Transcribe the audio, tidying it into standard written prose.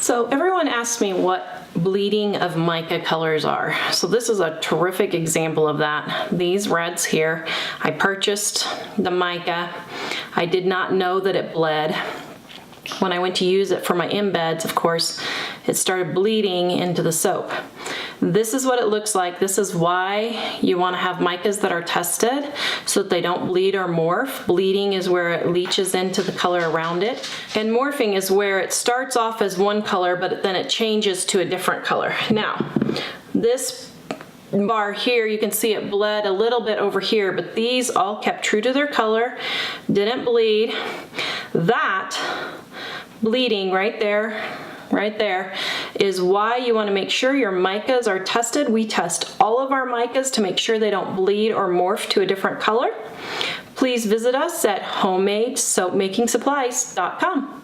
So everyone asks me what bleeding of mica colors are. So this is a terrific example of that. These reds here, I purchased the mica. I did not know that it bled. When I went to use it for my embeds, of course, it started bleeding into the soap. This is what it looks like. This is why you want to have micas that are tested so that they don't bleed or morph. Bleeding is where it leaches into the color around it. And morphing is where it starts off as one color, but then it changes to a different color. Now, this bar here, you can see it bled a little bit over here, but these all kept true to their color, didn't bleed. That bleeding right there is why you want to make sure your micas are tested. We test all of our micas to make sure they don't bleed or morph to a different color. Please visit us at homemadesoapmakingsupplies.com.